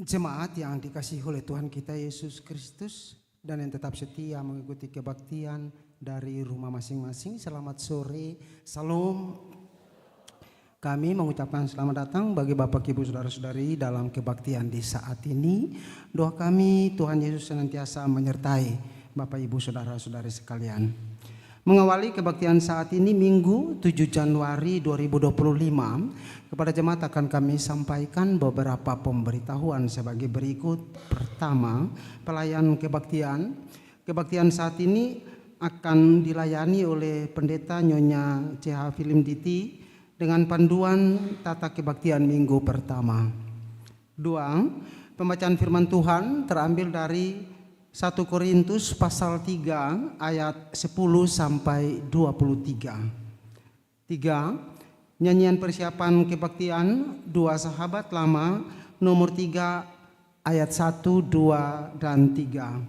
Jemaat yang dikasihi oleh Tuhan kita Yesus Kristus dan yang tetap setia mengikuti kebaktian dari rumah masing-masing, selamat sore, salam. Kami mengucapkan selamat datang bagi Bapak Ibu Saudara-saudari dalam kebaktian di saat ini. Doa kami Tuhan Yesus senantiasa menyertai Bapak Ibu Saudara-saudari sekalian. Mengawali kebaktian saat ini Minggu 7 Januari 2025, kepada jemaat akan kami sampaikan beberapa pemberitahuan sebagai berikut. Pertama, pelayan kebaktian. Kebaktian saat ini akan dilayani oleh Pendeta Nyonya CH Film Diti dengan panduan tata kebaktian minggu pertama. 2. Pembacaan firman Tuhan terambil dari 1 Korintus pasal 3 ayat 10 sampai 23. 3. Nyanyian persiapan kebaktian 2 Sahabat Lama nomor 3 ayat 1, 2, dan 3.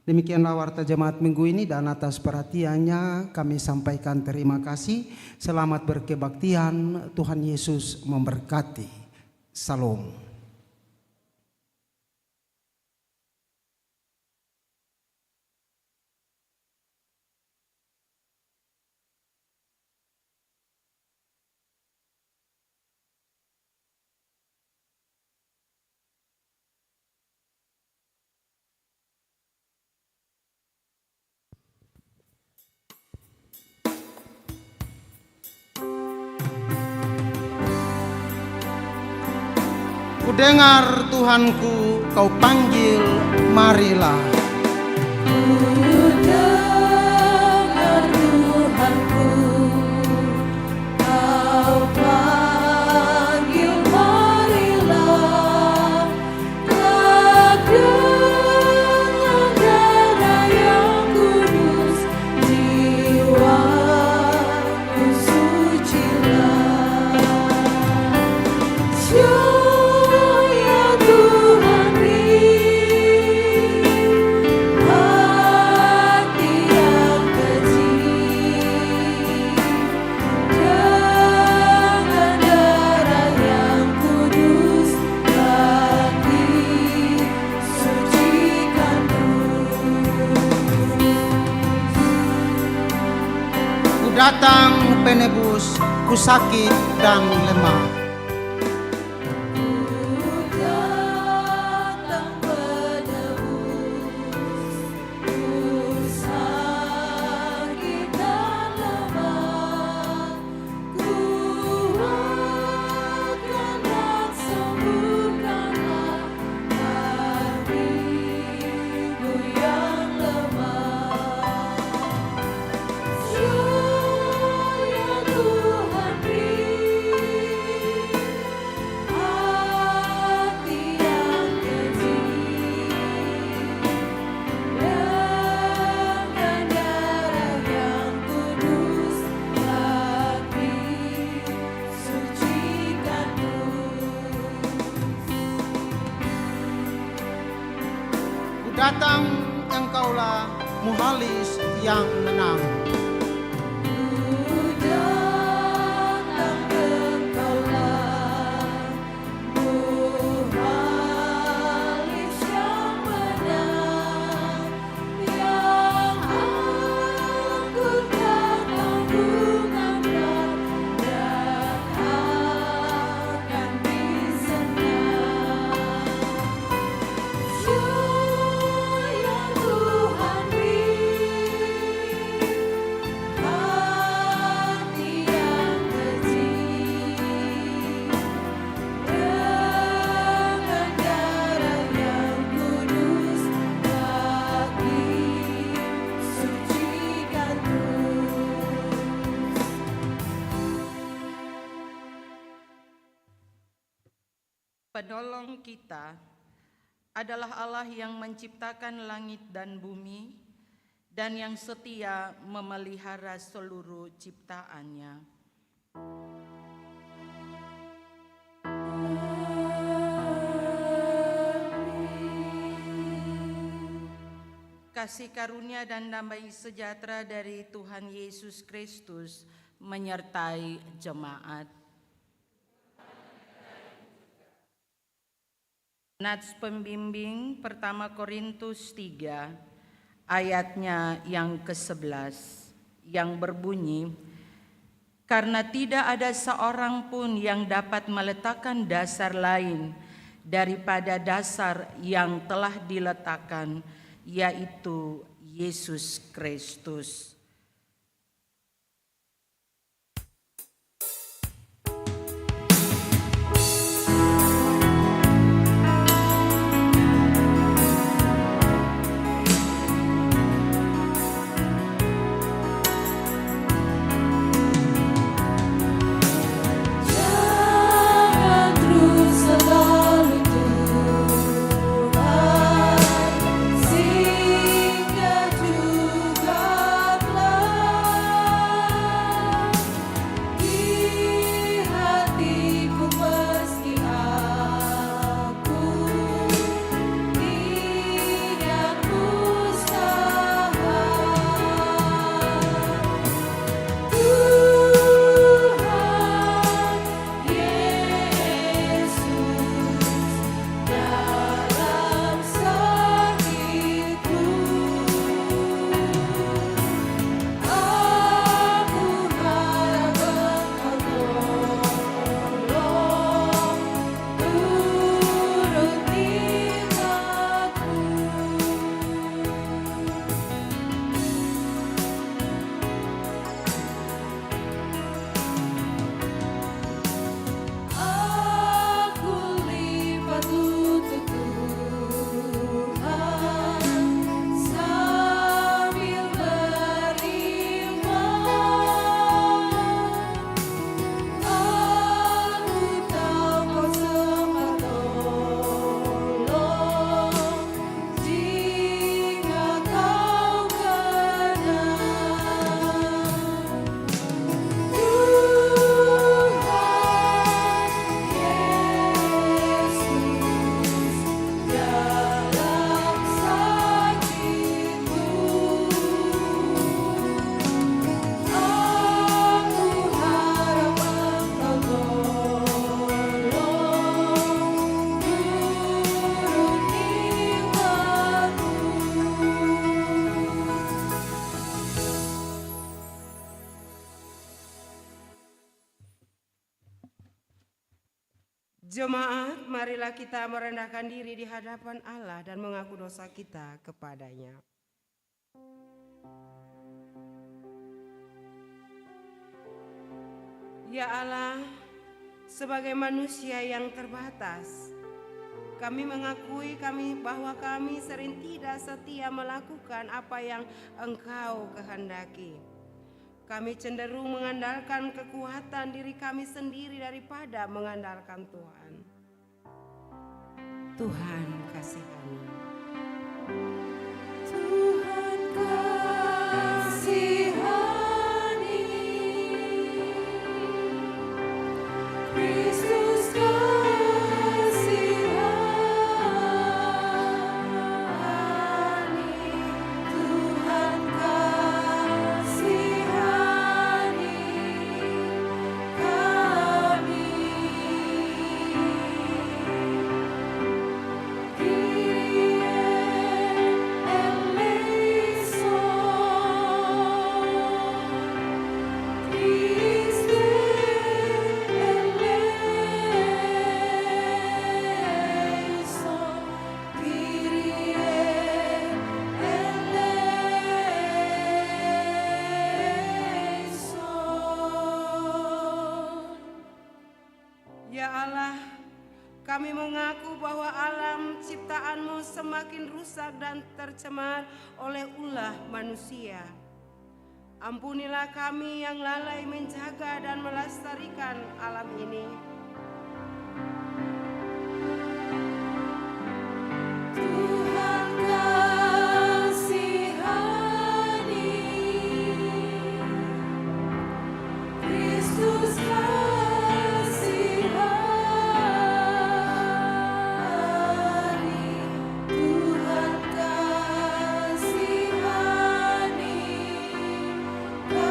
Demikianlah warta jemaat minggu ini, dan atas perhatiannya kami sampaikan terima kasih. Selamat berkebaktian, Tuhan Yesus memberkati. Salam. Ku dengar Tuhanku, kau panggil, marilah. Ku dengar Tuhanku, kau panggil, marilah. Dengan darah yang kudus, jiwaku sucilah. Datang penebus, ku sakit dan lemah. Datang engkaulah muhalis yang menang. Penolong kita adalah Allah yang menciptakan langit dan bumi dan yang setia memelihara seluruh ciptaannya. Kasih karunia dan damai sejahtera dari Tuhan Yesus Kristus menyertai jemaat. Nats pembimbing pertama Korintus 3 ayatnya yang ke-11 yang berbunyi, karena tidak ada seorang pun yang dapat meletakkan dasar lain daripada dasar yang telah diletakkan, yaitu Yesus Kristus. Jangan terus selalu Tuhan, singgah juga di hatiku meski aku tidak usaha. Tuhan Yesus, dalam sakitku aku harap Engkau tolong turuti aku. Aku lipat untuk Tuhan sambil beriman. Aku tahu Kau sempat tolong jika Kau Jemaat, marilah kita merendahkan diri di hadapan Allah dan mengaku dosa kita kepadanya. Ya Allah, sebagai manusia yang terbatas, kami mengakui bahwa kami sering tidak setia melakukan apa yang Engkau kehendaki. Kami cenderung mengandalkan kekuatan diri kami sendiri daripada mengandalkan Tuhan. Tuhan kasihani. Tuhan kasihani, Kristus kasihani, Tuhan kasihani kami. Ya Allah, kami mengaku bahwa alam ciptaanmu semakin rusak dan tercemar oleh ulah manusia. Ampunilah kami yang lalai menjaga dan melestarikan alam ini. Tuhan kasihani, Kristus kasihani, Tuhan kasihani kami. Kyrie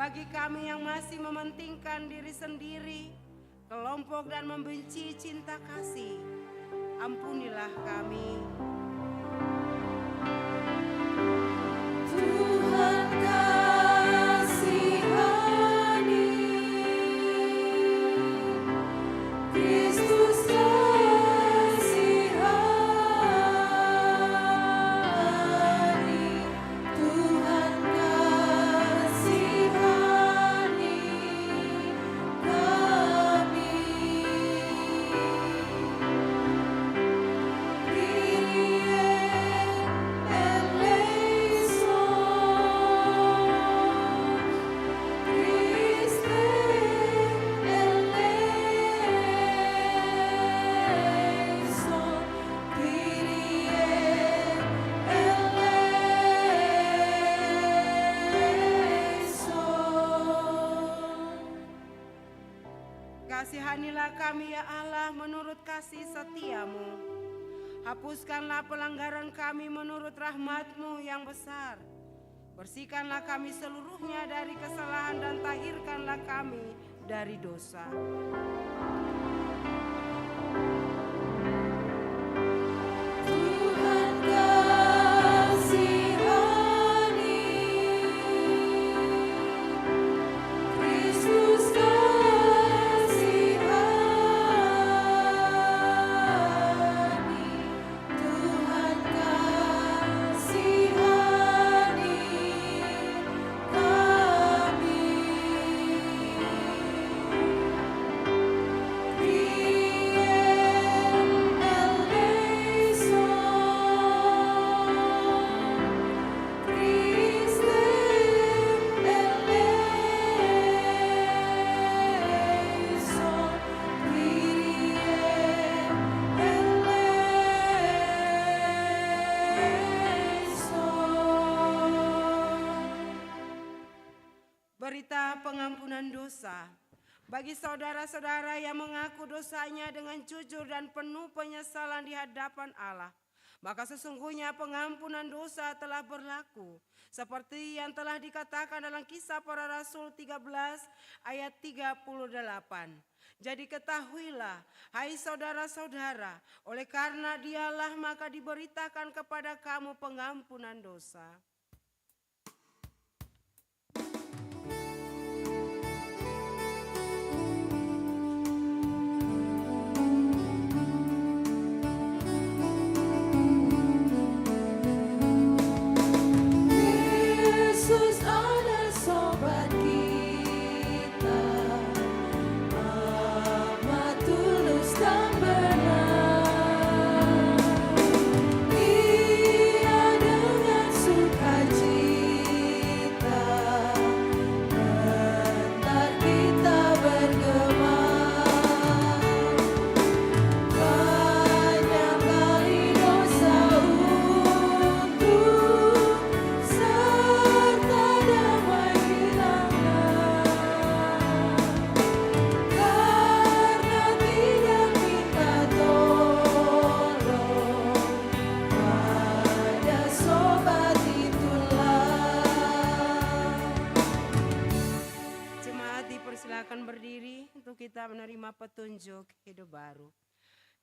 Bagi kami yang masih mementingkan diri sendiri, kelompok dan membenci cinta kasih, ampunilah kami. Tuhan kasihani, Kristus kasihani, Tuhan kasihani kami. Kasihanilah kami ya Allah menurut kasih setiamu. Hapuskanlah pelanggaran kami menurut rahmat-Mu yang besar. Bersihkanlah kami seluruhnya dari kesalahan dan tahirkanlah kami dari dosa. Tuhan kasihani, Kristus kasihani, Tuhan kasihani kami. Berita pengampunan dosa. Bagi saudara-saudara yang mengaku dosanya dengan jujur dan penuh penyesalan di hadapan Allah, maka sesungguhnya pengampunan dosa telah berlaku. Seperti yang telah dikatakan dalam Kisah Para Rasul 13 ayat 38. Jadi ketahuilah, hai saudara-saudara, oleh karena Dialah maka diberitakan kepada kamu pengampunan dosa. Yesus ada sobat kita, amat tulus dan benar. Ia dengan sukacita hendak kita bergema. Banyak kali dosa untuk serta damai hilanglah, karena tidak minta tolong pada sobat itulah. Jemaat dipersilakan berdiri untuk kita menerima petunjuk hidup baru.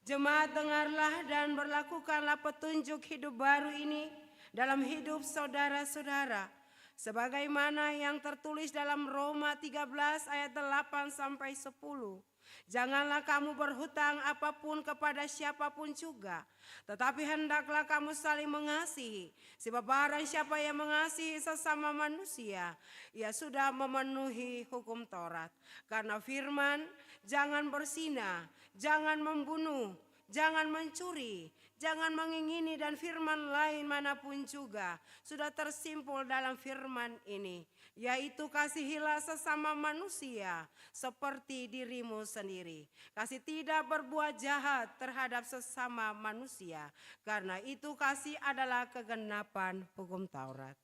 Jemaat dengarlah dan berlakukanlah petunjuk hidup baru ini dalam hidup saudara-saudara. Sebagaimana yang tertulis dalam Roma 13 ayat 8 sampai 10. Janganlah kamu berhutang apapun kepada siapapun juga, tetapi hendaklah kamu saling mengasihi. Sebab barang siapa yang mengasihi sesama manusia, ia sudah memenuhi hukum Taurat. Karena firman, jangan berzina, jangan membunuh, jangan mencuri, jangan mengingini dan firman lain manapun juga sudah tersimpul dalam firman ini, yaitu kasihilah sesama manusia seperti dirimu sendiri. Kasih tidak berbuat jahat terhadap sesama manusia, karena itu kasih adalah kegenapan hukum Taurat.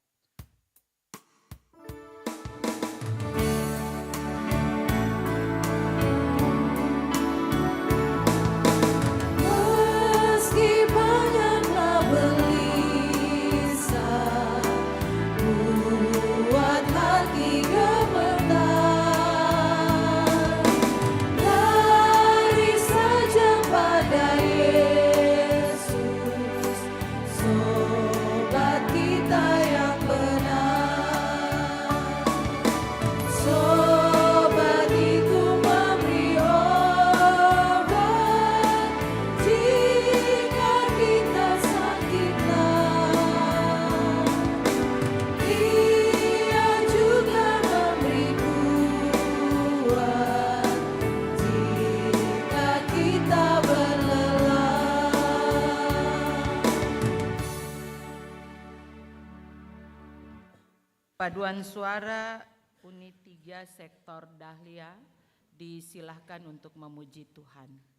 Meski banyaklah belisa, buat hati gemetar. Paduan suara unit 3 sektor Dahlia disilahkan untuk memuji Tuhan.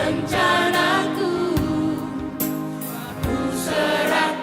rencanaku, aku serahkan.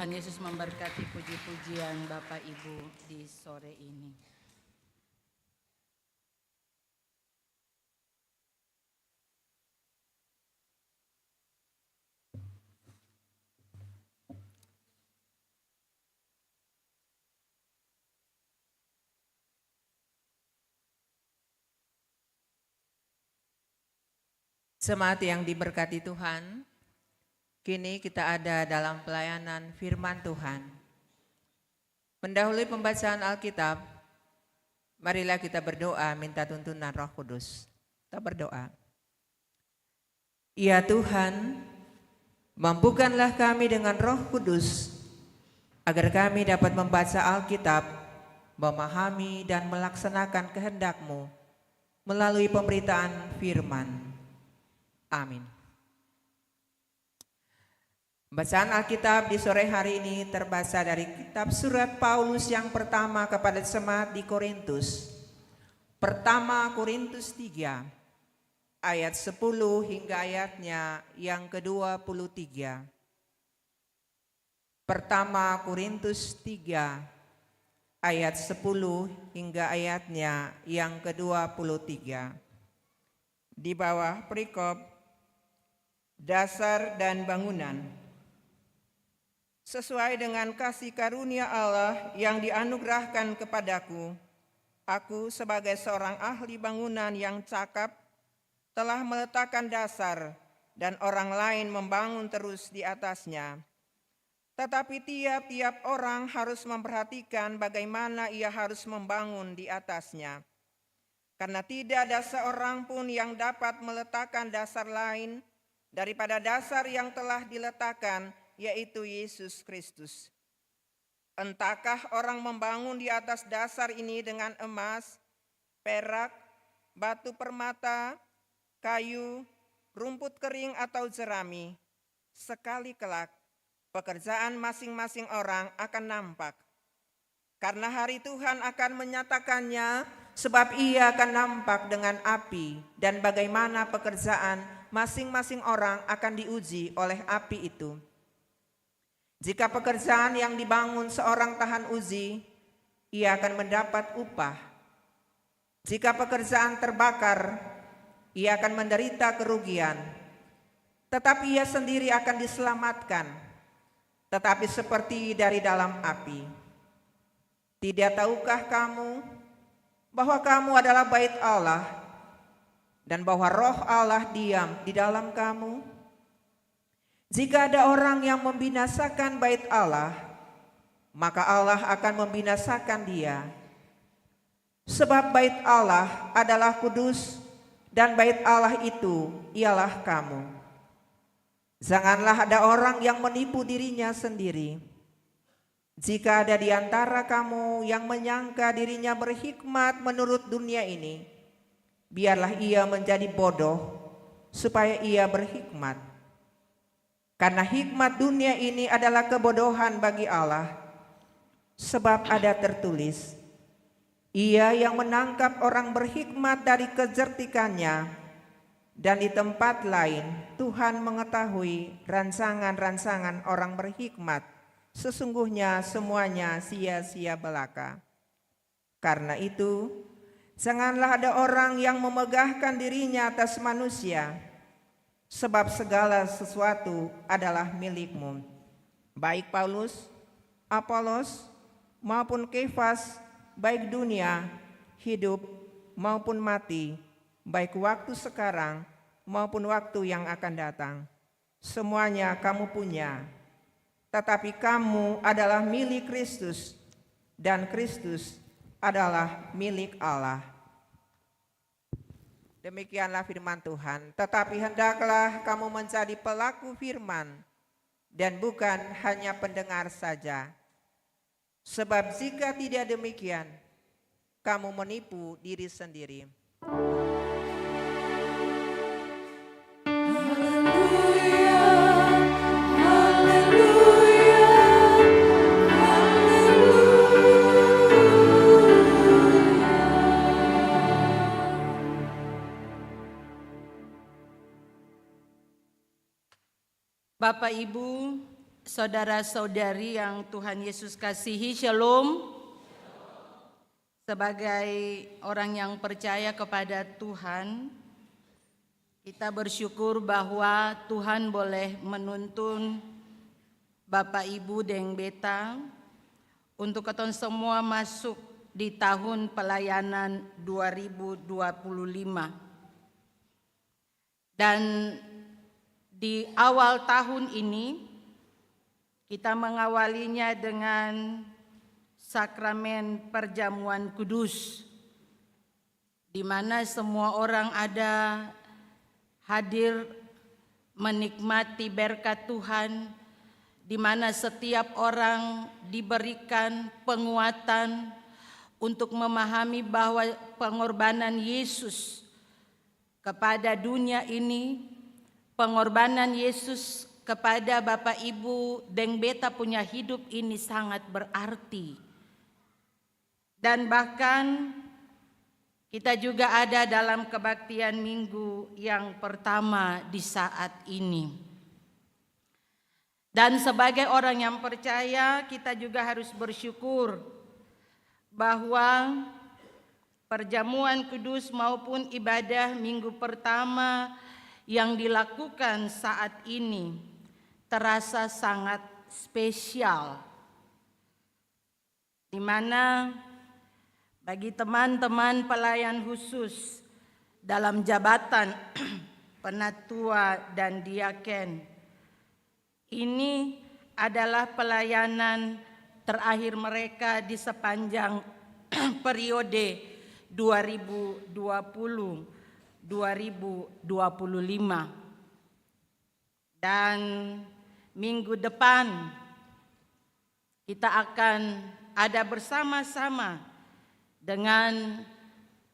Tuhan Yesus memberkati puji-pujian Bapak Ibu di sore ini. Jemaat yang diberkati Tuhan, kini kita ada dalam pelayanan firman Tuhan. Mendahului pembacaan Alkitab, marilah kita berdoa minta tuntunan Roh Kudus. Kita berdoa. Ya Tuhan, mampukanlah kami dengan Roh Kudus, agar kami dapat membaca Alkitab, memahami dan melaksanakan kehendak-Mu melalui pemberitaan firman. Amin. Bacaan Alkitab di sore hari ini terbaca dari kitab surat Paulus yang pertama kepada jemaat di Korintus. Pertama Korintus 3 ayat 10 hingga ayatnya yang ke-23. Pertama Korintus 3 ayat 10 hingga ayatnya yang ke-23. Di bawah perikop dasar dan bangunan. Sesuai dengan kasih karunia Allah yang dianugerahkan kepadaku, aku sebagai seorang ahli bangunan yang cakap telah meletakkan dasar dan orang lain membangun terus di atasnya. Tetapi tiap-tiap orang harus memperhatikan bagaimana ia harus membangun di atasnya. Karena tidak ada seorang pun yang dapat meletakkan dasar lain daripada dasar yang telah diletakkan, yaitu Yesus Kristus. Entahkah orang membangun di atas dasar ini dengan emas, perak, batu permata, kayu, rumput kering atau jerami, sekali kelak pekerjaan masing-masing orang akan nampak. Karena hari Tuhan akan menyatakannya, sebab ia akan nampak dengan api, dan bagaimana pekerjaan masing-masing orang akan diuji oleh api itu. Jika pekerjaan yang dibangun seorang tahan uji, ia akan mendapat upah. Jika pekerjaan terbakar, ia akan menderita kerugian. Tetapi ia sendiri akan diselamatkan, tetapi seperti dari dalam api. Tidak tahukah kamu bahwa kamu adalah bait Allah, dan bahwa Roh Allah diam di dalam kamu? Jika ada orang yang membinasakan bait Allah, maka Allah akan membinasakan dia. Sebab bait Allah adalah kudus, dan bait Allah itu ialah kamu. Janganlah ada orang yang menipu dirinya sendiri. Jika ada di antara kamu yang menyangka dirinya berhikmat menurut dunia ini, biarlah ia menjadi bodoh supaya ia berhikmat. Karena hikmat dunia ini adalah kebodohan bagi Allah. Sebab ada tertulis, ia yang menangkap orang berhikmat dari kejertikannya, dan di tempat lain Tuhan mengetahui rancangan-rancangan orang berhikmat, sesungguhnya semuanya sia-sia belaka. Karena itu, janganlah ada orang yang memegahkan dirinya atas manusia, sebab segala sesuatu adalah milikmu. Baik Paulus, Apolos, maupun Kefas, baik dunia, hidup maupun mati, baik waktu sekarang maupun waktu yang akan datang. Semuanya kamu punya, tetapi kamu adalah milik Kristus, dan Kristus adalah milik Allah. Demikianlah firman Tuhan. Tetapi hendaklah kamu menjadi pelaku firman dan bukan hanya pendengar saja. Sebab jika tidak demikian, kamu menipu diri sendiri. Bapak Ibu, saudara-saudari yang Tuhan Yesus kasihi, shalom. Sebagai orang yang percaya kepada Tuhan, kita bersyukur bahwa Tuhan boleh menuntun Bapak Ibu Deng Beta untuk ketong semua masuk di tahun pelayanan 2025. Dan di awal tahun ini kita mengawalinya dengan sakramen perjamuan kudus, di mana semua orang ada hadir menikmati berkat Tuhan, di mana setiap orang diberikan penguatan untuk memahami bahwa pengorbanan Yesus kepada dunia ini, pengorbanan Yesus kepada Bapak Ibu Deng Beta punya hidup ini sangat berarti. Dan bahkan kita juga ada dalam kebaktian minggu yang pertama di saat ini. Dan sebagai orang yang percaya, kita juga harus bersyukur bahwa perjamuan kudus maupun ibadah minggu pertama yang dilakukan saat ini terasa sangat spesial, di mana bagi teman-teman pelayan khusus dalam jabatan penatua dan diaken, ini adalah pelayanan terakhir mereka di sepanjang periode 2020-2025. Dan minggu depan kita akan ada bersama-sama dengan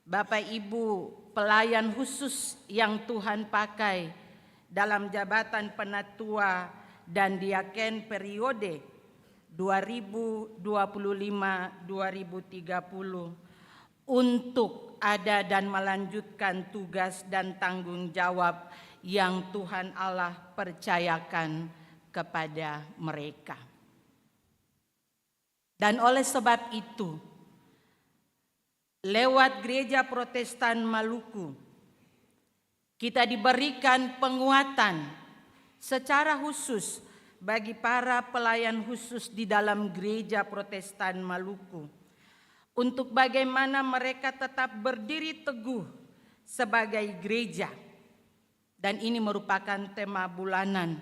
Bapak Ibu pelayan khusus yang Tuhan pakai dalam jabatan penatua dan diaken periode 2025-2030 untuk ada dan melanjutkan tugas dan tanggung jawab yang Tuhan Allah percayakan kepada mereka. Dan oleh sebab itu, lewat Gereja Protestan Maluku, kita diberikan penguatan secara khusus bagi para pelayan khusus di dalam Gereja Protestan Maluku, untuk bagaimana mereka tetap berdiri teguh sebagai gereja. Dan ini merupakan tema bulanan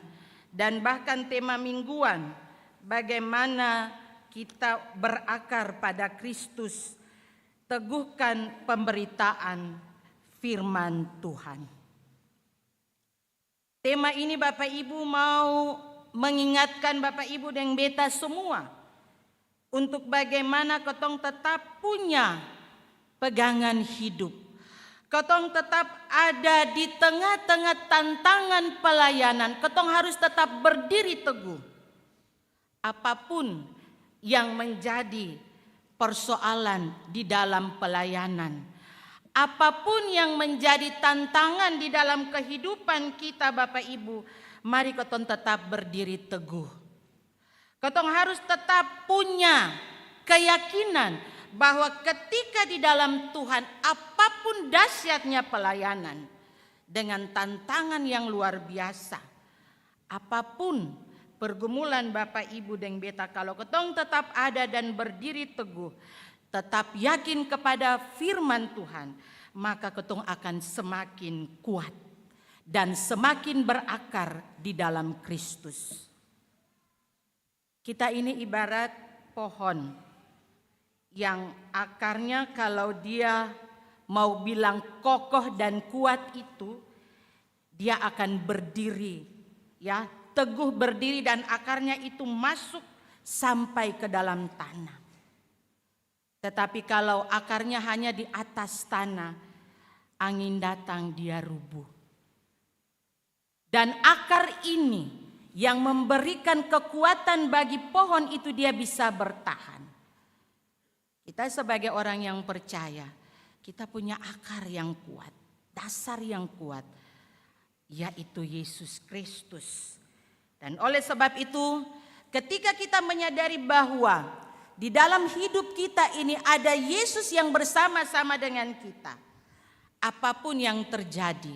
dan bahkan tema mingguan, bagaimana kita berakar pada Kristus, teguhkan pemberitaan firman Tuhan. Tema ini Bapak Ibu mau mengingatkan Bapak Ibu Deng Beta semua untuk bagaimana ketong tetap punya pegangan hidup. Ketong tetap ada di tengah-tengah tantangan pelayanan. Ketong harus tetap berdiri teguh. Apapun yang menjadi persoalan di dalam pelayanan, apapun yang menjadi tantangan di dalam kehidupan kita Bapak Ibu, mari ketong tetap berdiri teguh. Ketong harus tetap punya keyakinan bahwa ketika di dalam Tuhan, apapun dahsyatnya pelayanan dengan tantangan yang luar biasa, apapun pergumulan Bapak Ibu Deng Beta, kalau ketong tetap ada dan berdiri teguh, tetap yakin kepada firman Tuhan, maka ketong akan semakin kuat dan semakin berakar di dalam Kristus. Kita ini ibarat pohon yang akarnya kalau dia mau bilang kokoh dan kuat itu, dia akan berdiri, ya, teguh berdiri dan akarnya itu masuk sampai ke dalam tanah. Tetapi kalau akarnya hanya di atas tanah, angin datang dia rubuh. Dan akar ini yang memberikan kekuatan bagi pohon itu, dia bisa bertahan. Kita sebagai orang yang percaya, kita punya akar yang kuat, dasar yang kuat, yaitu Yesus Kristus. Dan oleh sebab itu, Ketika kita menyadari bahwa di dalam hidup kita ini ada Yesus yang bersama-sama dengan kita, apapun yang terjadi,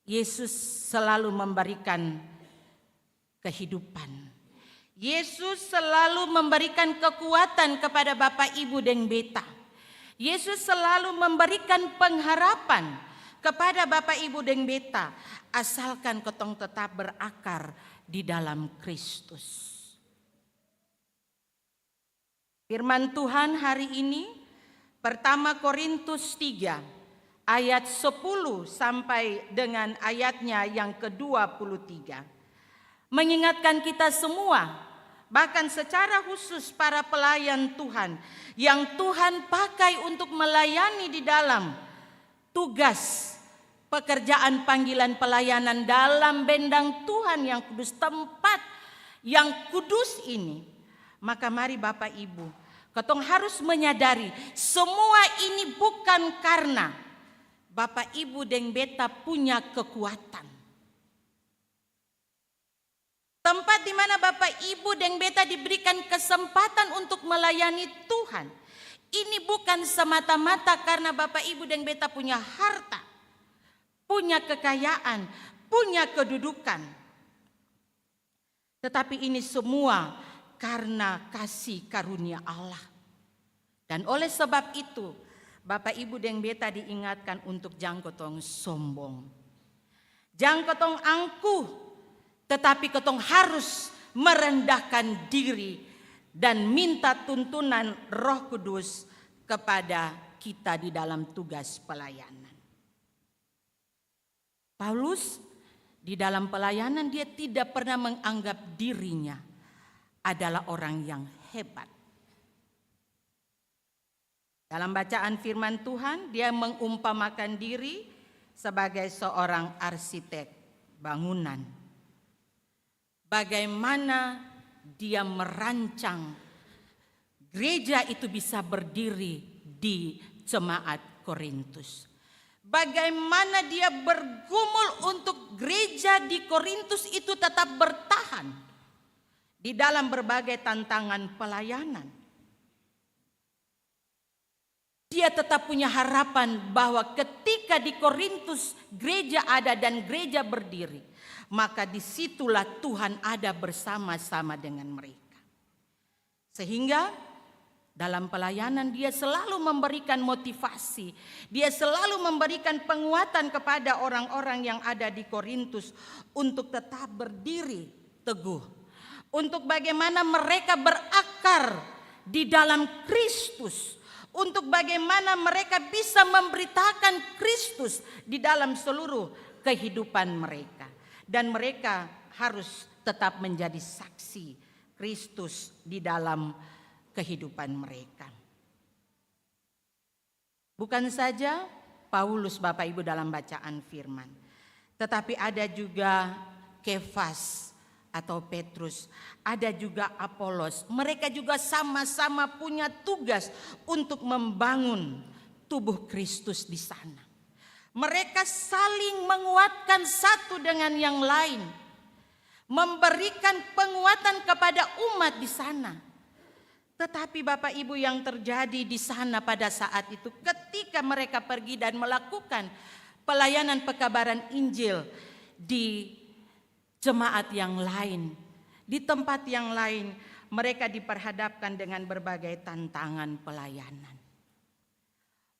Yesus selalu memberikan kehidupan. Yesus selalu memberikan kekuatan kepada Bapak Ibu dan Beta. Yesus selalu memberikan pengharapan kepada Bapak Ibu dan Beta, asalkan ketong tetap berakar di dalam Kristus. Firman Tuhan hari ini pertama Korintus 3 ayat 10 sampai dengan ayatnya yang ke-23 mengingatkan kita semua, bahkan secara khusus para pelayan Tuhan yang Tuhan pakai untuk melayani di dalam tugas pekerjaan panggilan pelayanan dalam bendang Tuhan yang kudus, tempat yang kudus ini. Maka mari Bapak Ibu, ketong harus menyadari semua ini bukan karena Bapak Ibu dan Beta punya kekuatan. Tempat di mana Bapak Ibu dan Beta diberikan kesempatan untuk melayani Tuhan, ini bukan semata-mata karena Bapak Ibu dan Beta punya harta, punya kekayaan, punya kedudukan. Tetapi ini semua karena kasih karunia Allah. Dan oleh sebab itu, Bapak Ibu dan Beta diingatkan untuk jangan ketong sombong. Jangan ketong angkuh, tetapi ketong harus merendahkan diri dan minta tuntunan Roh Kudus kepada kita di dalam tugas pelayanan. Paulus di dalam pelayanan dia tidak pernah menganggap dirinya adalah orang yang hebat. Dalam bacaan firman Tuhan dia mengumpamakan diri sebagai seorang arsitek bangunan. Bagaimana dia merancang gereja itu bisa berdiri di jemaat Korintus. Bagaimana dia bergumul untuk gereja di Korintus itu tetap bertahan di dalam berbagai tantangan pelayanan. Dia tetap punya harapan bahwa ketika di Korintus gereja ada dan gereja berdiri, maka disitulah Tuhan ada bersama-sama dengan mereka. Sehingga dalam pelayanan dia selalu memberikan motivasi, dia selalu memberikan penguatan kepada orang-orang yang ada di Korintus untuk tetap berdiri teguh, untuk bagaimana mereka berakar di dalam Kristus, untuk bagaimana mereka bisa memberitakan Kristus di dalam seluruh kehidupan mereka. Dan mereka harus tetap menjadi saksi Kristus di dalam kehidupan mereka. Bukan saja Paulus Bapak Ibu dalam bacaan firman, tetapi ada juga Kefas atau Petrus, ada juga Apolos. Mereka juga sama-sama punya tugas untuk membangun tubuh Kristus di sana. Mereka saling menguatkan satu dengan yang lain, memberikan penguatan kepada umat di sana. Tetapi Bapak Ibu yang terjadi di sana pada saat itu, ketika mereka pergi dan melakukan pelayanan pekabaran Injil di jemaat yang lain, di tempat yang lain, mereka diperhadapkan dengan berbagai tantangan pelayanan.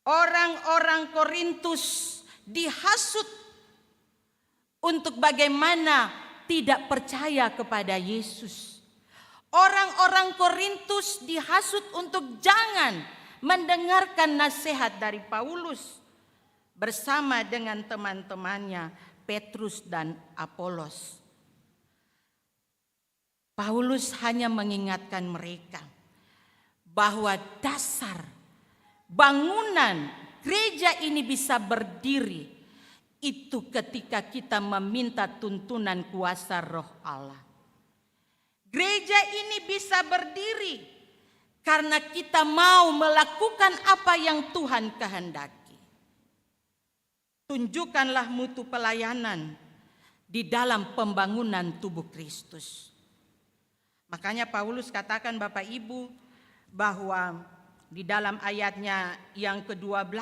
Orang-orang Korintus dihasut untuk bagaimana tidak percaya kepada Yesus. Orang-orang Korintus dihasut untuk jangan mendengarkan nasihat dari Paulus bersama dengan teman-temannya Petrus dan Apolos. Paulus hanya mengingatkan mereka bahwa dasar bangunan gereja ini bisa berdiri itu ketika kita meminta tuntunan kuasa Roh Allah. Gereja ini bisa berdiri karena kita mau melakukan apa yang Tuhan kehendaki. Tunjukkanlah mutu pelayanan di dalam pembangunan tubuh Kristus. Makanya Paulus katakan Bapak Ibu bahwa di dalam ayatnya yang ke-12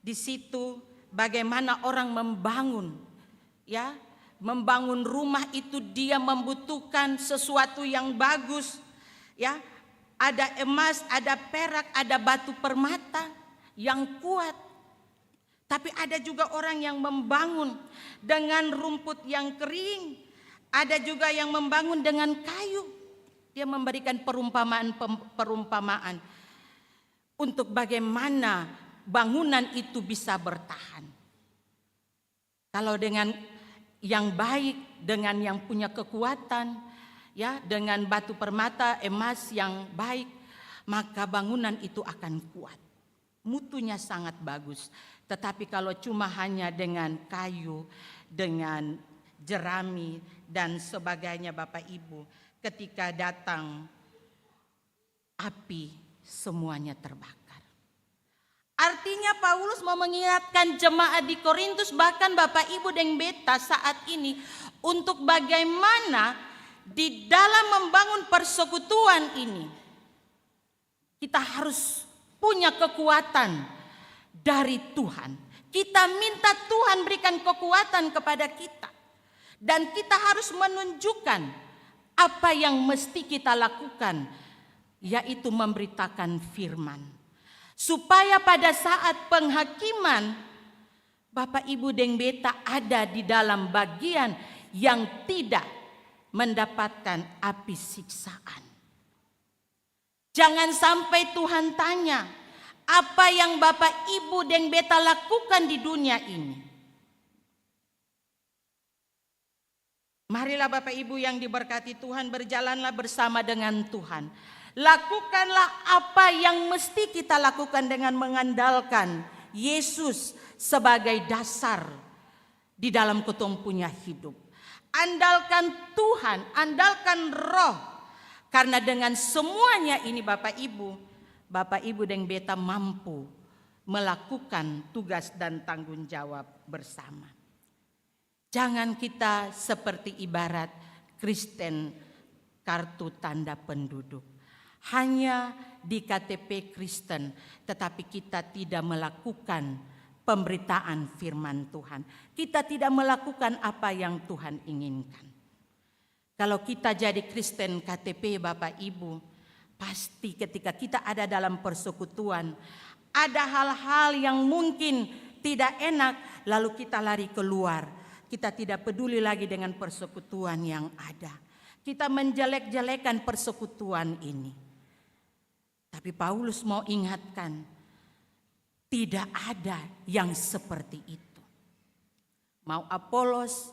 di situ bagaimana orang membangun, ya, membangun rumah itu dia membutuhkan sesuatu yang bagus, ya. Ada emas, ada perak, ada batu permata yang kuat. Tapi ada juga orang yang membangun dengan rumput yang kering. Ada juga yang membangun dengan kayu. Dia memberikan perumpamaan untuk bagaimana bangunan itu bisa bertahan. Kalau dengan yang baik, dengan yang punya kekuatan, ya, dengan batu permata, emas yang baik, maka bangunan itu akan kuat. Mutunya sangat bagus. Tetapi kalau cuma hanya dengan kayu, dengan jerami dan sebagainya Bapak Ibu, ketika datang api semuanya terbakar. Artinya Paulus mau mengingatkan jemaat di Korintus, bahkan Bapak Ibu dan Beta saat ini, untuk bagaimana di dalam membangun persekutuan ini kita harus punya kekuatan dari Tuhan. Kita minta Tuhan berikan kekuatan kepada kita. Dan kita harus menunjukkan apa yang mesti kita lakukan, yaitu memberitakan firman. Supaya pada saat penghakiman, Bapak Ibu dan Beta ada di dalam bagian yang tidak mendapatkan api siksaan. Jangan sampai Tuhan tanya, apa yang Bapak Ibu dan Beta lakukan di dunia ini? Marilah Bapak Ibu yang diberkati Tuhan, berjalanlah bersama dengan Tuhan. Lakukanlah apa yang mesti kita lakukan dengan mengandalkan Yesus sebagai dasar di dalam ketong punya hidup. Andalkan Tuhan, andalkan Roh. Karena dengan semuanya ini Bapak Ibu dan Beta mampu melakukan tugas dan tanggung jawab bersama. Jangan kita seperti ibarat Kristen kartu tanda penduduk. Hanya di KTP Kristen, tetapi kita tidak melakukan pemberitaan firman Tuhan. Kita tidak melakukan apa yang Tuhan inginkan. Kalau kita jadi Kristen KTP Bapak Ibu, pasti ketika kita ada dalam persekutuan, ada hal-hal yang mungkin tidak enak, lalu kita lari keluar. Kita tidak peduli lagi dengan persekutuan yang ada. Kita menjelek-jelekan persekutuan ini. Tapi Paulus mau ingatkan, tidak ada yang seperti itu. Mau Apolos,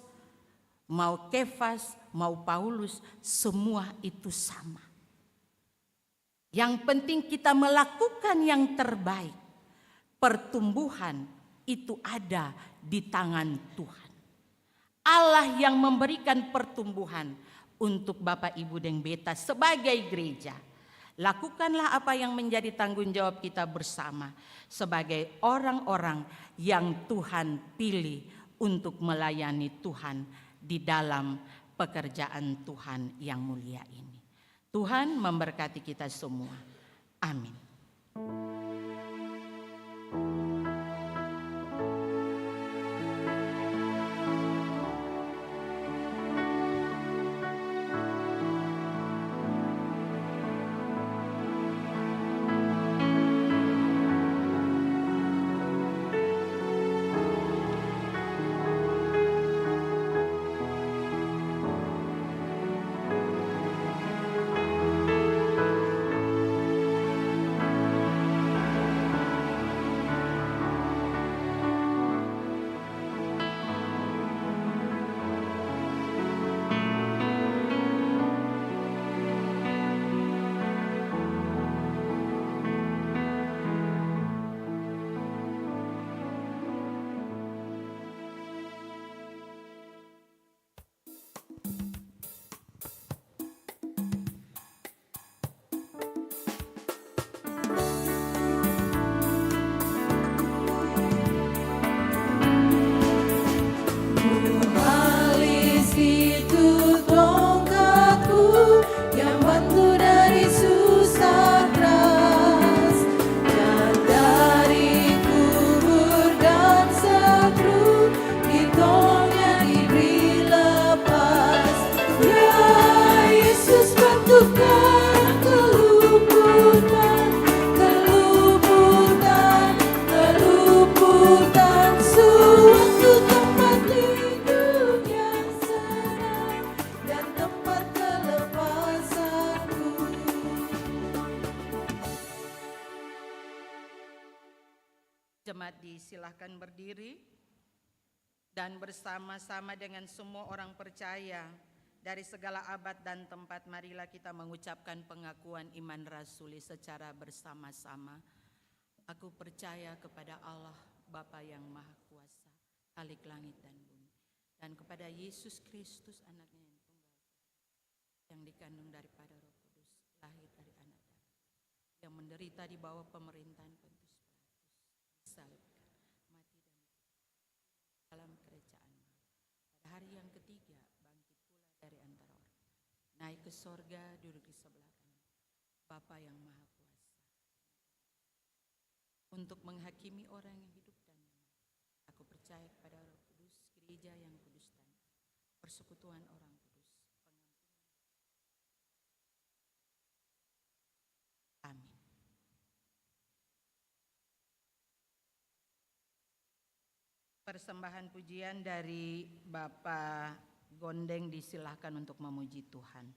mau Kefas, mau Paulus, semua itu sama. Yang penting kita melakukan yang terbaik. Pertumbuhan itu ada di tangan Tuhan. Allah yang memberikan pertumbuhan untuk Bapak Ibu dan Beta sebagai gereja. Lakukanlah apa yang menjadi tanggung jawab kita bersama sebagai orang-orang yang Tuhan pilih untuk melayani Tuhan di dalam pekerjaan Tuhan yang mulia ini. Tuhan memberkati kita semua. Amin. jemaat disilahkan berdiri dan bersama-sama dengan semua orang percaya dari segala abad dan tempat, marilah kita mengucapkan pengakuan iman rasuli secara bersama-sama. Aku percaya kepada Allah Bapa yang Maha Kuasa, Khalik langit dan bumi, dan kepada Yesus Kristus anaknya yang tunggal, yang dikandung daripada Roh Kudus, lahir dari anak darah, yang menderita di bawah pemerintahan Pontius Pilatus, disalibkan, mati dan dalam kerajaan maut. Pada hari yang ketiga bangkit pula dari antara orang, naik ke sorga, duduk di sebelah kanan Bapa yang Maha Kuasa, untuk menghakimi orang yang hidup dan yang mati. Aku percaya kepada Roh Kudus, gereja yang kudus dan persekutuan orang kudus, pengampunan. Amin. Persembahan pujian dari Bapak Gondeng disilahkan untuk memuji Tuhan.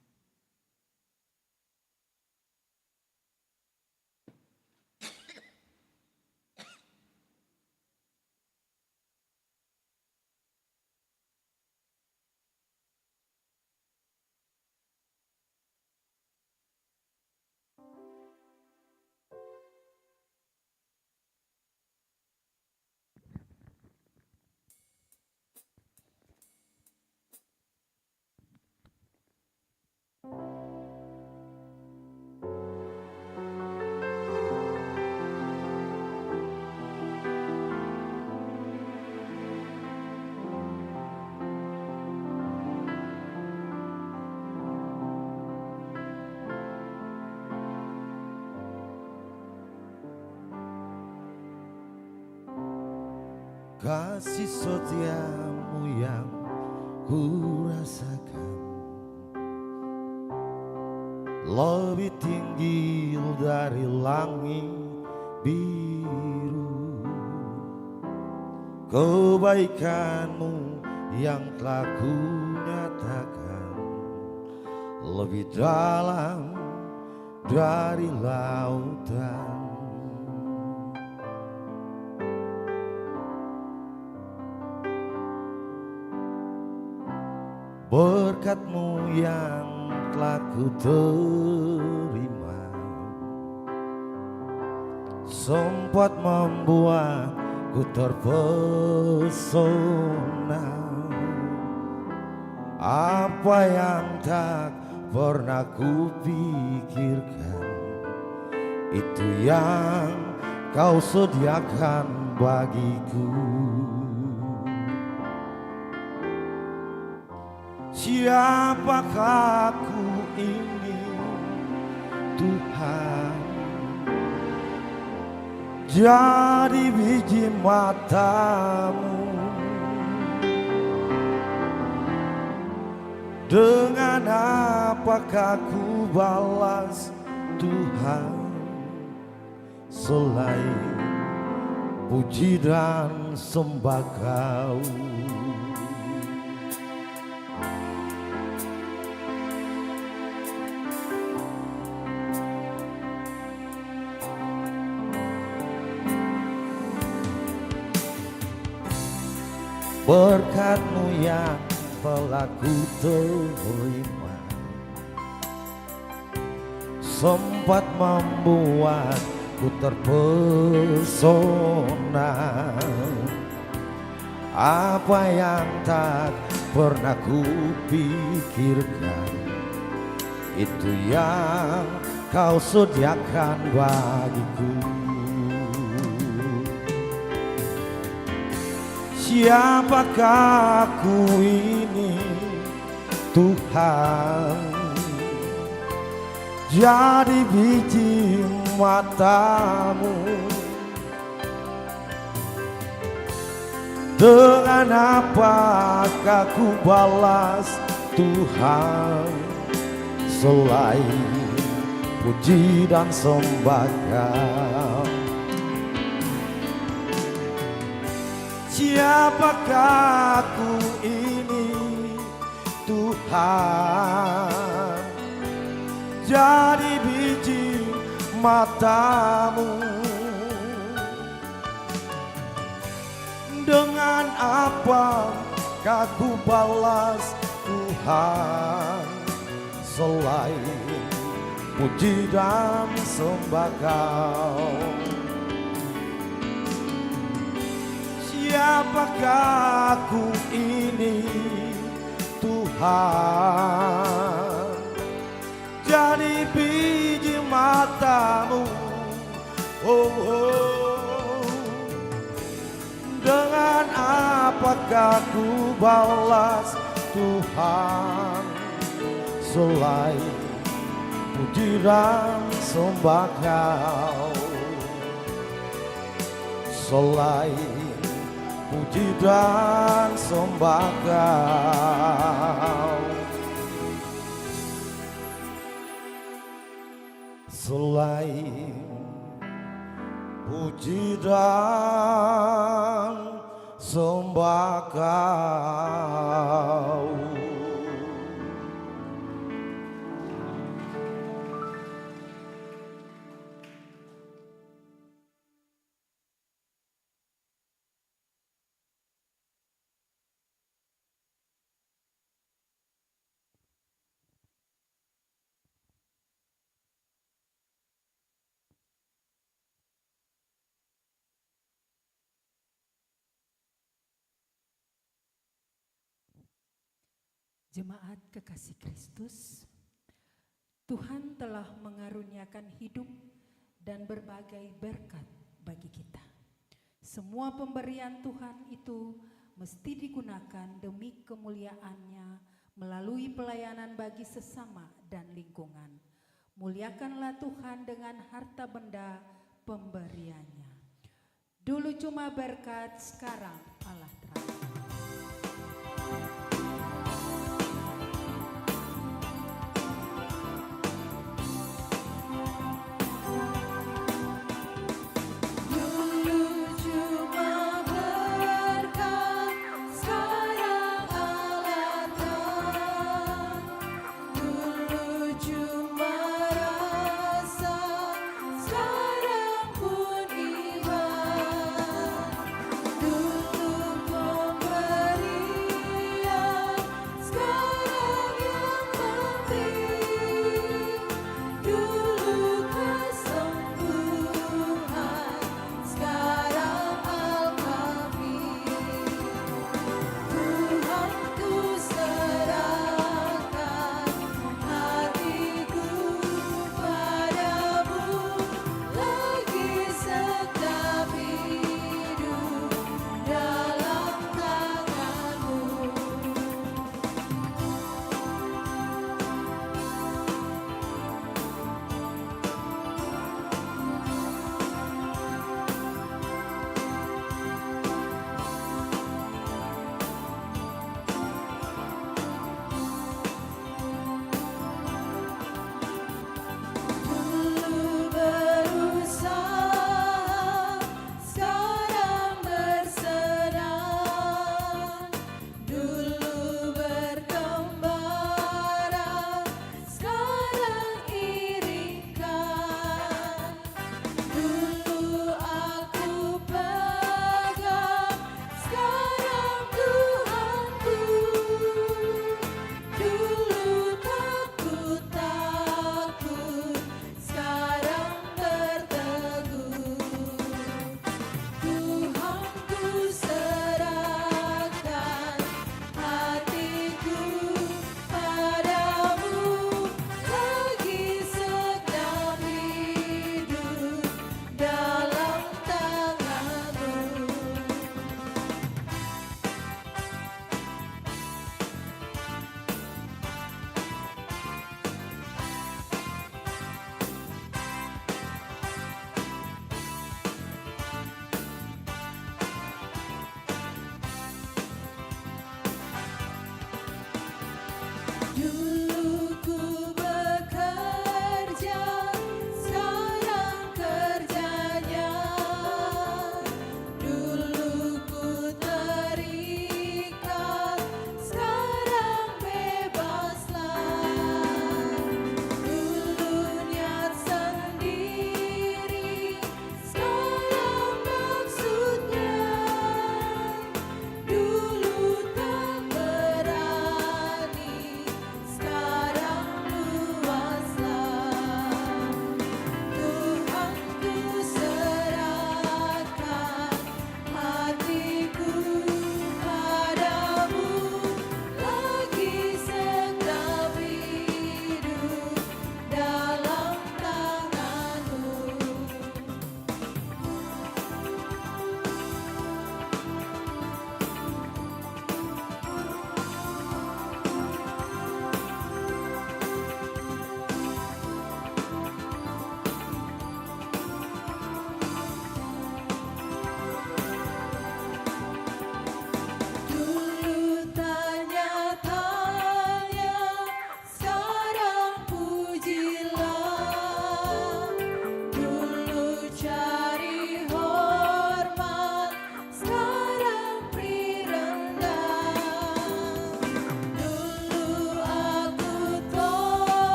Kasih setiamu yang ku rasakan lebih tinggi dari langit biru. Kebaikanmu yang telah ku nyatakan lebih dalam dari lautan. Berkat-Mu yang telah ku terima sempat membuatku terpesona. Apa yang tak pernah ku pikirkan, itu yang Kau sediakan bagiku. Siapakah aku ini, Tuhan? Jadi biji mata-Mu. Dengan apakah ku balas, Tuhan, selain puji dan sembah Kau? Berkat-Mu yang telah ku terima sempat membuatku terpesona. Apa yang tak pernah ku pikirkan, itu yang Kau sediakan bagiku. Siapakah aku ini, Tuhan? Jadi biji mata-Mu. Dengan apakah ku balas, Tuhan, selain puji dan sembah Kau? Siapakah aku ini, Tuhan? Jadi biji mata-Mu. Dengan apakah ku balas Tuhan selain puji dan sembah Kau? Siapakah aku ini Tuhan? Jadi biji matamu, oh, oh. Dengan apakah ku balas Tuhan selain puji dan sembah Kau? Selain puji dan sembah Kau, selain puji dan sembah Kau. Jemaat kekasih Kristus, Tuhan telah mengaruniakan hidup dan berbagai berkat bagi kita. Semua pemberian Tuhan itu mesti digunakan demi kemuliaan-Nya melalui pelayanan bagi sesama dan lingkungan. Muliakanlah Tuhan dengan harta benda pemberiannya. Dulu cuma berkat, sekarang Allah terang. Dulu cuma berkat, sekarang Allah terang. Dulu cuma rasa, sekarang pun iman. Dulu pemberian,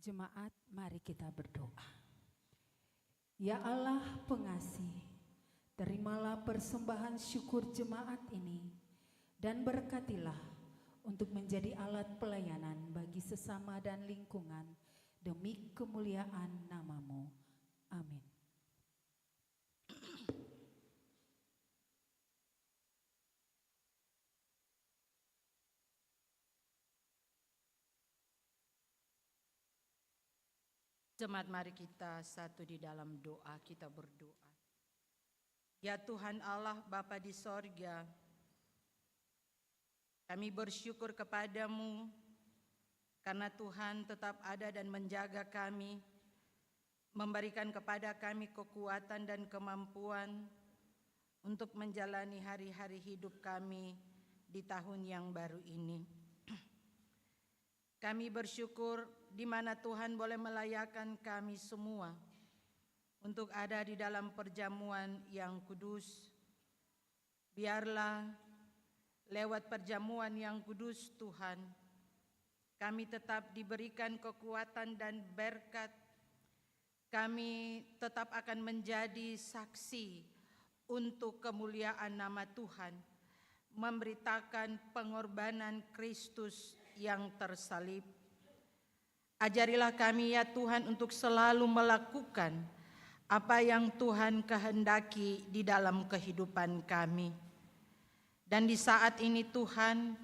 Jemaat, mari kita berdoa. Ya Allah pengasih, terimalah persembahan syukur jemaat ini dan berkatilah untuk menjadi alat pelayanan bagi sesama dan lingkungan demi kemuliaan nama-Mu. Amin. Jemaat, mari kita satu di dalam doa, kita berdoa. Ya Tuhan Allah Bapa di sorga, kami bersyukur kepadamu karena Tuhan tetap ada dan menjaga kami, memberikan kepada kami kekuatan dan kemampuan untuk menjalani hari-hari hidup kami di tahun yang baru ini. Kami bersyukur di mana Tuhan boleh melayakkan kami semua untuk ada di dalam perjamuan yang kudus. Biarlah lewat perjamuan yang kudus Tuhan, kami tetap diberikan kekuatan dan berkat. Kami tetap akan menjadi saksi untuk kemuliaan nama Tuhan, memberitakan pengorbanan Kristus yang tersalib. Ajarilah kami ya Tuhan untuk selalu melakukan apa yang Tuhan kehendaki di dalam kehidupan kami. Dan di saat ini Tuhan,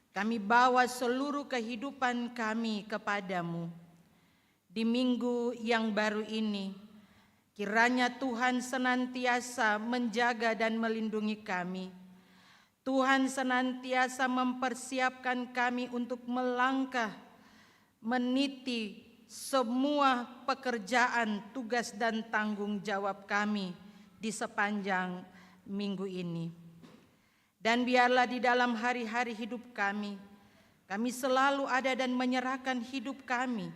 kami bawa seluruh kehidupan kami kepadamu. Di minggu yang baru ini, kiranya Tuhan senantiasa menjaga dan melindungi kami. Tuhan senantiasa mempersiapkan kami untuk melangkah, meniti semua pekerjaan, tugas dan tanggung jawab kami di sepanjang minggu ini. Dan biarlah di dalam hari-hari hidup kami selalu ada dan menyerahkan hidup kami,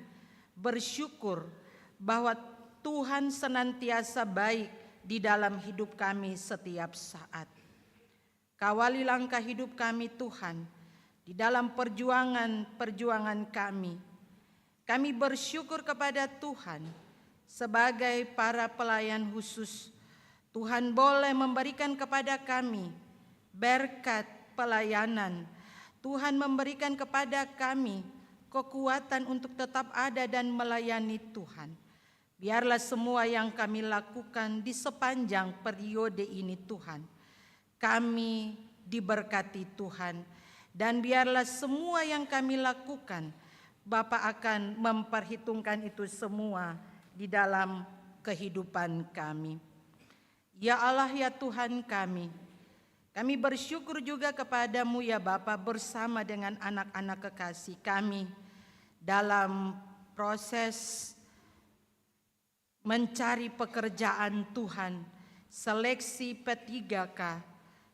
bersyukur bahwa Tuhan senantiasa baik di dalam hidup kami setiap saat. Kawali langkah hidup kami Tuhan di dalam perjuangan kami. Kami bersyukur kepada Tuhan sebagai para pelayan khusus. Tuhan boleh memberikan kepada kami berkat pelayanan. Tuhan memberikan kepada kami kekuatan untuk tetap ada dan melayani Tuhan. Biarlah semua yang kami lakukan di sepanjang periode ini Tuhan, kami diberkati Tuhan. Dan biarlah semua yang kami lakukan, Bapa akan memperhitungkan itu semua di dalam kehidupan kami. Ya Allah ya Tuhan kami bersyukur juga kepadamu ya Bapa bersama dengan anak-anak kekasih kami dalam proses mencari pekerjaan Tuhan, seleksi P3K.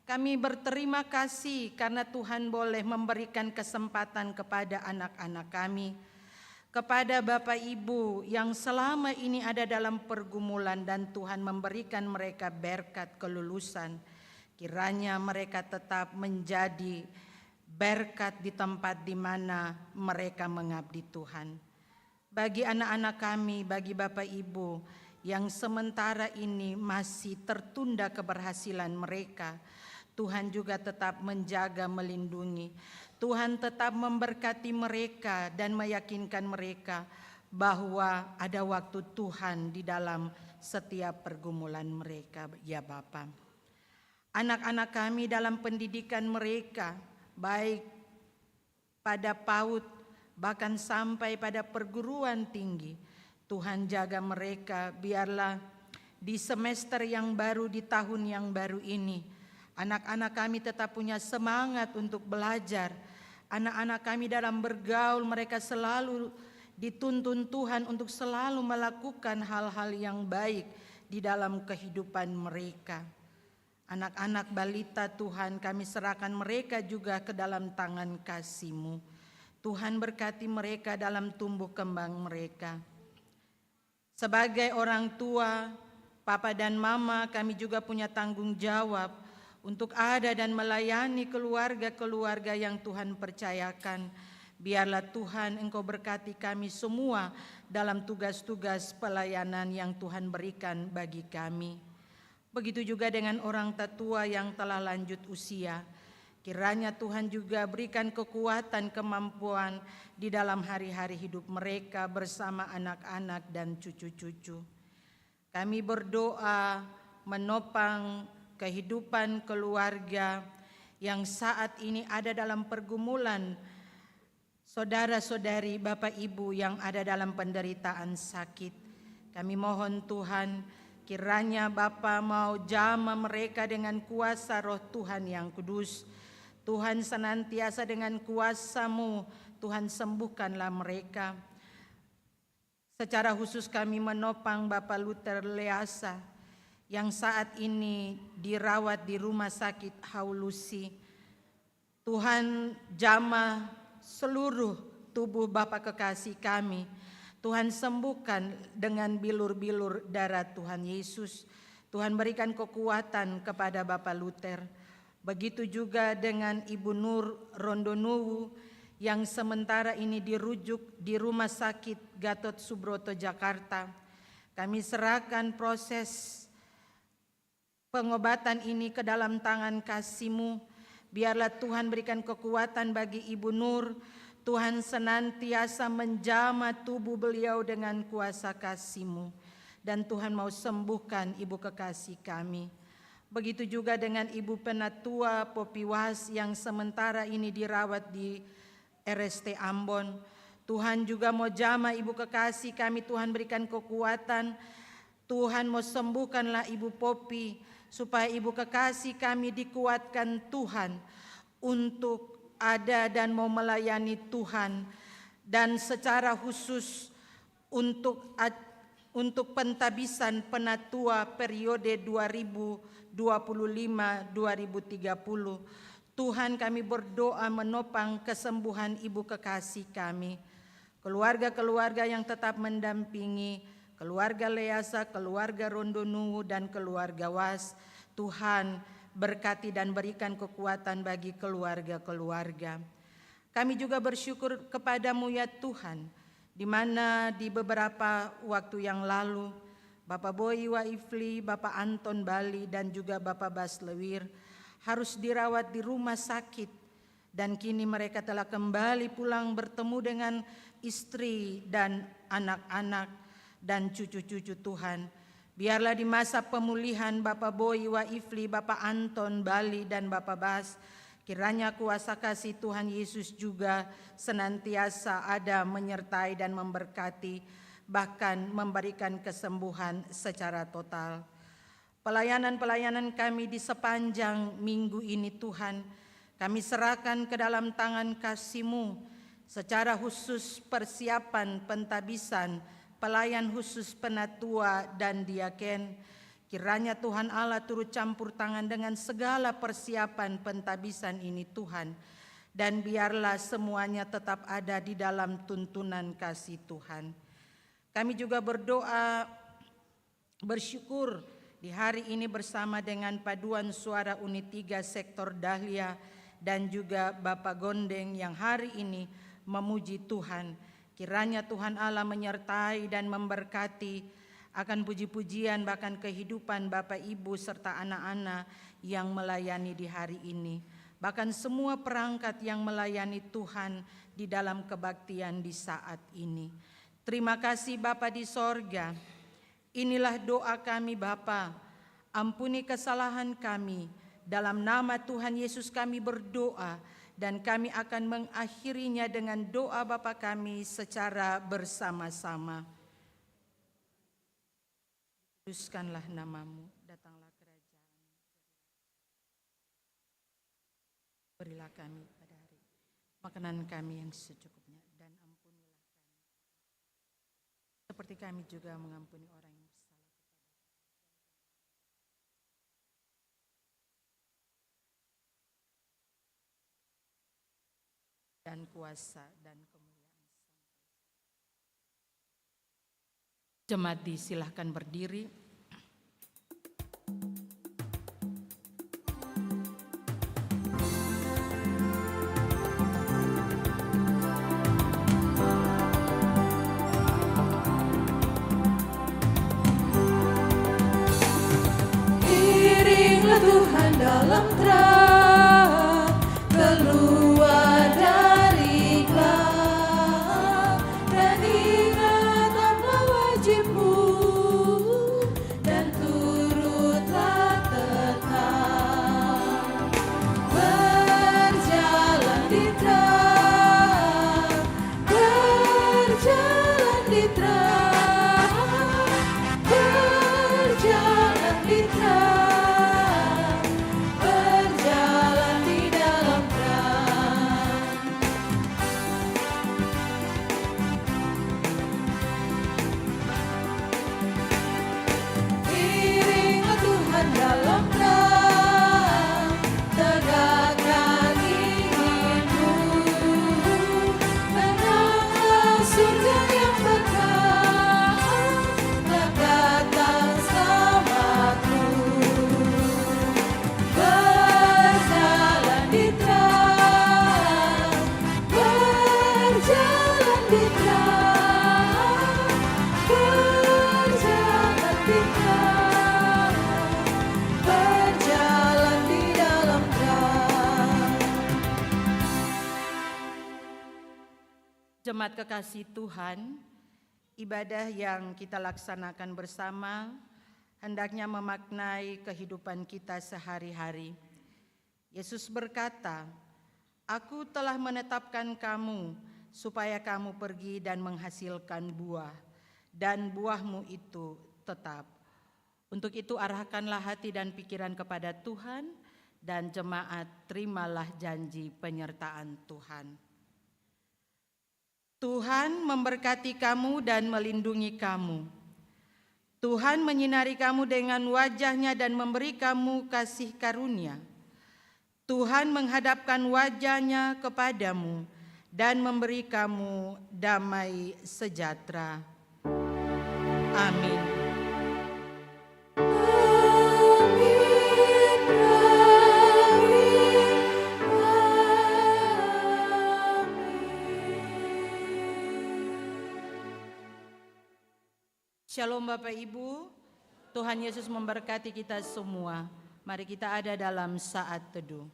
Kami berterima kasih karena Tuhan boleh memberikan kesempatan kepada anak-anak kami, kepada Bapak Ibu yang selama ini ada dalam pergumulan dan Tuhan memberikan mereka berkat kelulusan. Kiranya mereka tetap menjadi berkat di tempat di mana mereka mengabdi Tuhan. Bagi anak-anak kami, bagi Bapak Ibu yang sementara ini masih tertunda keberhasilan mereka, Tuhan juga tetap menjaga, melindungi. Tuhan tetap memberkati mereka dan meyakinkan mereka bahwa ada waktu Tuhan di dalam setiap pergumulan mereka, ya Bapa. Anak-anak kami dalam pendidikan mereka, baik pada PAUD, bahkan sampai pada perguruan tinggi, Tuhan jaga mereka. Biarlah di semester yang baru, di tahun yang baru ini, anak-anak kami tetap punya semangat untuk belajar. Anak-anak kami dalam bergaul, mereka selalu dituntun Tuhan untuk selalu melakukan hal-hal yang baik di dalam kehidupan mereka. Anak-anak balita Tuhan, kami serahkan mereka juga ke dalam tangan kasih-Mu. Tuhan berkati mereka dalam tumbuh kembang mereka. Sebagai orang tua, Papa dan Mama, kami juga punya tanggung jawab untuk ada dan melayani keluarga-keluarga yang Tuhan percayakan. Biarlah Tuhan Engkau berkati kami semua dalam tugas-tugas pelayanan yang Tuhan berikan bagi kami. Begitu juga dengan orang tua yang telah lanjut usia. Kiranya Tuhan juga berikan kekuatan, kemampuan di dalam hari-hari hidup mereka bersama anak-anak dan cucu-cucu. Kami berdoa menopang kehidupan keluarga yang saat ini ada dalam pergumulan, saudara-saudari, Bapak Ibu yang ada dalam penderitaan sakit. Kami mohon Tuhan, kiranya Bapa mau jamah mereka dengan kuasa Roh Tuhan yang kudus. Tuhan senantiasa dengan kuasa-Mu, Tuhan sembuhkanlah mereka. Secara khusus kami menopang Bapak Luther Leasa yang saat ini dirawat di rumah sakit Haulusi. Tuhan jamah seluruh tubuh Bapak kekasih kami. Tuhan sembuhkan dengan bilur-bilur darah Tuhan Yesus. Tuhan berikan kekuatan kepada Bapak Luther. Begitu juga dengan Ibu Nur Rondonuwu yang sementara ini dirujuk di Rumah Sakit Gatot Subroto Jakarta. Kami serahkan proses pengobatan ini ke dalam tangan kasih-Mu. Biarlah Tuhan berikan kekuatan bagi Ibu Nur. Tuhan senantiasa menjamah tubuh beliau dengan kuasa kasih-Mu. Dan Tuhan mau sembuhkan ibu kekasih kami. Begitu juga dengan Ibu Penatua Popi Was yang sementara ini dirawat di RST Ambon. Tuhan juga mau jamah ibu kekasih kami, Tuhan berikan kekuatan. Tuhan mau sembuhkanlah Ibu Popi, supaya ibu kekasih kami dikuatkan Tuhan untuk ada dan mau melayani Tuhan. Dan secara khusus untuk pentabisan penatua periode 2025-2030. Tuhan, kami berdoa menopang kesembuhan ibu kekasih kami. Keluarga-keluarga yang tetap mendampingi, keluarga Leasa, keluarga Rondonuwu, dan keluarga Was. Tuhan berkati dan berikan kekuatan bagi keluarga-keluarga. Kami juga bersyukur kepada-Mu ya Tuhan, di mana di beberapa waktu yang lalu Bapak Boy Waifli, Bapak Anton Bali, dan juga Bapak Baslewir harus dirawat di rumah sakit, dan kini mereka telah kembali pulang bertemu dengan istri dan anak-anak dan cucu-cucu Tuhan. Biarlah di masa pemulihan Bapak Boy Waifli, Bapak Anton Bali, dan Bapak Bas, kiranya kuasa kasih Tuhan Yesus juga senantiasa ada menyertai dan memberkati, bahkan memberikan kesembuhan secara total. Pelayanan-pelayanan kami di sepanjang minggu ini Tuhan, kami serahkan ke dalam tangan kasih-Mu, secara khusus persiapan pentabisan pelayan khusus penatua dan diaken. Kiranya Tuhan Allah turut campur tangan dengan segala persiapan pentabisan ini Tuhan, dan biarlah semuanya tetap ada di dalam tuntunan kasih Tuhan. Kami juga berdoa bersyukur di hari ini bersama dengan paduan suara unit 3 sektor Dahlia dan juga Bapak Gondeng yang hari ini memuji Tuhan. Kiranya Tuhan Allah menyertai dan memberkati akan puji-pujian bahkan kehidupan Bapak Ibu serta anak-anak yang melayani di hari ini. Bahkan semua perangkat yang melayani Tuhan di dalam kebaktian di saat ini. Terima kasih Bapa di sorga. Inilah doa kami Bapa. Ampuni kesalahan kami. Dalam nama Tuhan Yesus kami berdoa. Dan kami akan mengakhirinya dengan doa Bapa kami secara bersama-sama. Kuduskanlah nama-Mu, datanglah kerajaan-Mu. Berilah kami pada hari makanan kami yang secukupnya, dan ampunilah kami seperti kami juga mengampuni orang yang bersalah kepada kami. Dan kuasa dan kemuliaan sampai. Jemaat disilahkan berdiri. Tuhan dalam terang, keluar dari gelap, dan ingat apa wajibmu, dan turutlah tetap berjalan di terang, berjalan di terang, berjalan di terang, berjalan di dalam terang. Iringlah Tuhan dalam terang, tegakkan inginku, menanglah surga yang dekat, dekat bersamaku. Berjalan di terang, berjalan di terang, berjalan di terang, berjalan di dalam terang. Jemaat kekasih Tuhan, ibadah yang kita laksanakan bersama hendaknya memaknai kehidupan kita sehari-hari. Yesus berkata, "Aku telah menetapkan kamu supaya kamu pergi dan menghasilkan buah, dan buahmu itu tetap." Untuk itu arahkanlah hati dan pikiran kepada Tuhan, dan jemaat terimalah janji penyertaan Tuhan. Tuhan memberkati kamu dan melindungi kamu. Tuhan menyinari kamu dengan wajah-Nya dan memberi kamu kasih karunia. Tuhan menghadapkan wajah-Nya kepadamu dan memberi kamu damai sejahtera. Amin. Shalom Bapak Ibu, Tuhan Yesus memberkati kita semua. Mari kita ada dalam saat teduh.